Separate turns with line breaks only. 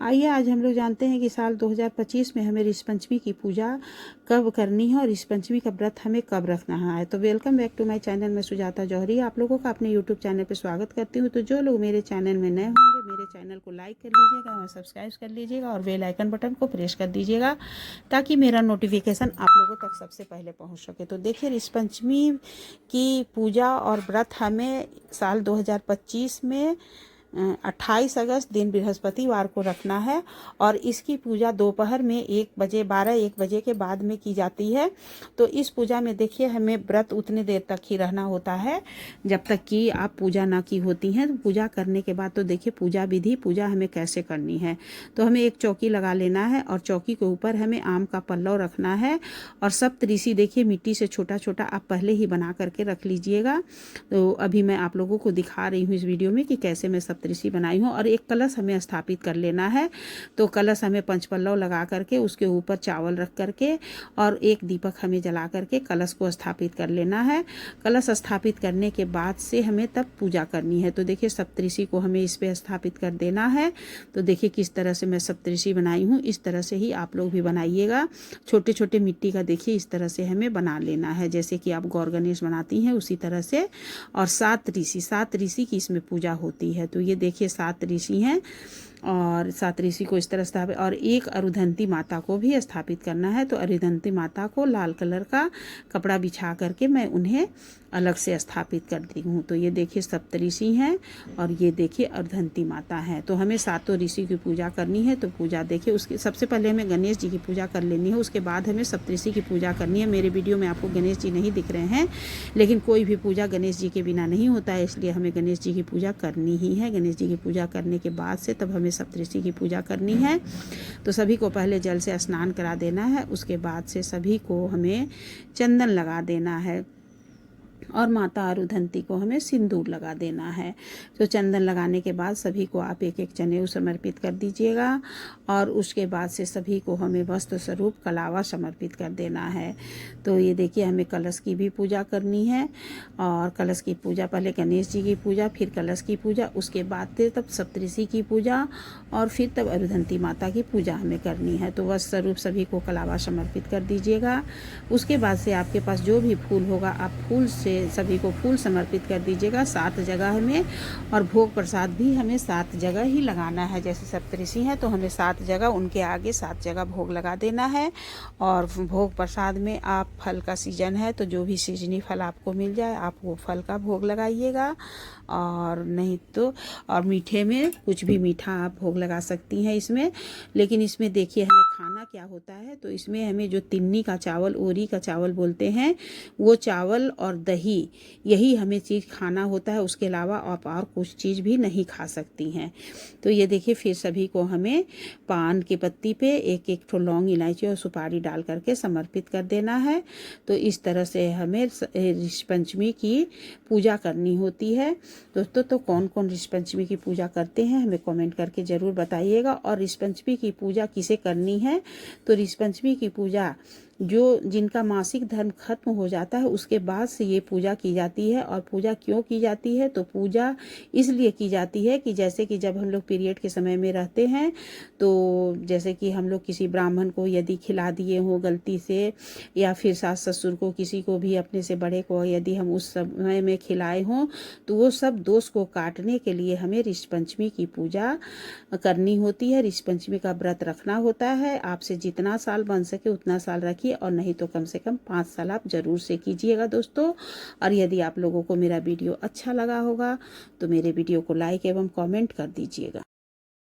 आइए आज हम लोग जानते हैं कि साल 2025 में हमें ऋषि पंचमी की पूजा कब करनी है और ऋषि पंचमी का व्रत हमें कब रखना है। तो welcome back to my channel. मैं सुजाता जौहरी आप लोगों का अपने यूट्यूब चैनल पर स्वागत करती हूँ। तो जो लोग मेरे चैनल में नए होंगे मेरे चैनल को लाइक कर लीजिएगा और सब्सक्राइब कर लीजिएगा और बेल आइकन बटन को प्रेस कर दीजिएगा ताकि मेरा नोटिफिकेशन आप लोगों तक सबसे पहले पहुँच सके। तो देखिए, ऋषि पंचमी की पूजा और व्रत हमें साल 2025 में 28 अगस्त दिन बृहस्पतिवार को रखना है और इसकी पूजा दोपहर में 1 बजे के बाद में की जाती है। तो इस पूजा में देखिए हमें व्रत उतने देर तक ही रहना होता है जब तक कि आप पूजा ना की होती हैं। तो पूजा करने के बाद तो देखिए पूजा विधि, पूजा हमें कैसे करनी है। तो हमें एक चौकी लगा लेना है और चौकी के ऊपर हमें आम का पल्लव रखना है और सप्तऋषि देखिए मिट्टी से छोटा छोटा आप पहले ही बना करके रख लीजिएगा। तो अभी मैं आप लोगों को दिखा रही हूँ इस वीडियो में कि कैसे मैं सप्तऋषि बनाई हूँ। और एक कलश हमें स्थापित कर लेना है। तो कलश हमें पंचपल्लव लगा करके उसके ऊपर चावल रख करके और एक दीपक हमें जला करके कलश को स्थापित कर लेना है। कलश स्थापित करने के बाद से हमें तब पूजा करनी है। तो देखिए सप्तऋषि को हमें इस पे स्थापित कर देना है। तो देखिए किस तरह से मैं सप्तऋषि बनाई हूँ, इस तरह से ही आप लोग भी बनाइएगा। छोटे छोटे मिट्टी का देखिए इस तरह से हमें बना लेना है, जैसे कि आप गौर गणेश बनाती हैं उसी तरह से। और 7 ऋषि की इसमें पूजा होती है। तो ये देखिए 7 ऋषि हैं और 7 ऋषि को इस तरह स्थापित, और एक अरुधंती माता को भी स्थापित करना है। तो अरुधंती माता को लाल कलर का कपड़ा बिछा करके मैं उन्हें अलग से स्थापित करती हूँ। तो ये देखिए सप्तऋषि हैं और ये देखिए अरुधंती माता है। तो हमें 7 ऋषि की पूजा करनी है। तो पूजा देखिए उसके सबसे पहले हमें गणेश जी की पूजा कर लेनी है, उसके बाद हमें सप्तऋषि की पूजा करनी है। मेरे वीडियो में आपको गणेश जी नहीं दिख रहे हैं, लेकिन कोई भी पूजा गणेश जी के बिना नहीं होता है, इसलिए हमें गणेश जी की पूजा करनी ही है। गणेश जी की पूजा करने के बाद से तब हमें सप्तऋषि की पूजा करनी है। तो सभी को पहले जल से स्नान करा देना है, उसके बाद से सभी को हमें चंदन लगा देना है और माता अरुधंती को हमें सिंदूर लगा देना है। तो चंदन लगाने के बाद सभी को आप एक एक जनेऊ समर्पित कर दीजिएगा और उसके बाद से सभी को हमें वस्त्र स्वरूप कलावा समर्पित कर देना है। तो ये देखिए हमें कलश की भी पूजा करनी है और कलश की पूजा पहले गणेश जी की पूजा, फिर कलश की पूजा, उसके बाद फिर तब सप्तऋषि की पूजा और फिर तब अरुधंती माता की पूजा हमें करनी है। तो वस्त्र स्वरूप सभी को कलावा समर्पित कर दीजिएगा। उसके बाद से आपके पास जो भी फूल होगा आप फूल से सभी को फूल समर्पित कर दीजिएगा 7 जगह में। और भोग प्रसाद भी हमें 7 जगह ही लगाना है। जैसे सप्तऋषि हैं तो हमें 7 जगह उनके आगे 7 जगह भोग लगा देना है। और भोग प्रसाद में आप फल का सीजन है तो जो भी सीजनी फल आपको मिल जाए आप वो फल का भोग लगाइएगा, और नहीं तो और मीठे में कुछ भी मीठा आप भोग लगा सकती हैं इसमें। लेकिन इसमें देखिए हमें खाना क्या होता है, तो इसमें हमें जो तिन्नी का चावल, ओरी का चावल बोलते हैं, वो चावल और दही यही हमें चीज़ खाना होता है। उसके अलावा आप और कुछ चीज़ भी नहीं खा सकती हैं। तो ये देखिए फिर सभी को हमें पान की पत्ती पे एक एक ठो लौंग, इलायची और सुपारी डाल करके समर्पित कर देना है। तो इस तरह से हमें ऋषि पंचमी की पूजा करनी होती है। दोस्तों तो कौन कौन ऋषि पंचमी की पूजा करते हैं हमें कमेंट करके ज़रूर बताइएगा। और ऋषि पंचमी की पूजा किसे करनी है, तो ऋषि पंचमी की पूजा जो जिनका मासिक धर्म खत्म हो जाता है उसके बाद से ये पूजा की जाती है। और पूजा क्यों की जाती है, तो पूजा इसलिए की जाती है कि जैसे कि जब हम लोग पीरियड के समय में रहते हैं तो जैसे कि हम लोग किसी ब्राह्मण को यदि खिला दिए हों गलती से, या फिर सास ससुर को, किसी को भी अपने से बड़े को यदि हम उस समय में खिलाए हों, तो वो सब दोष को काटने के लिए हमें ऋषि पंचमी की पूजा करनी होती है। ऋषि पंचमी का व्रत रखना होता है। आपसे जितना साल बन सके उतना साल रखिए, और नहीं तो कम से कम 5 साल आप जरूर से कीजिएगा दोस्तों। और यदि आप लोगों को मेरा वीडियो अच्छा लगा होगा तो मेरे वीडियो को लाइक एवं कमेंट कर दीजिएगा।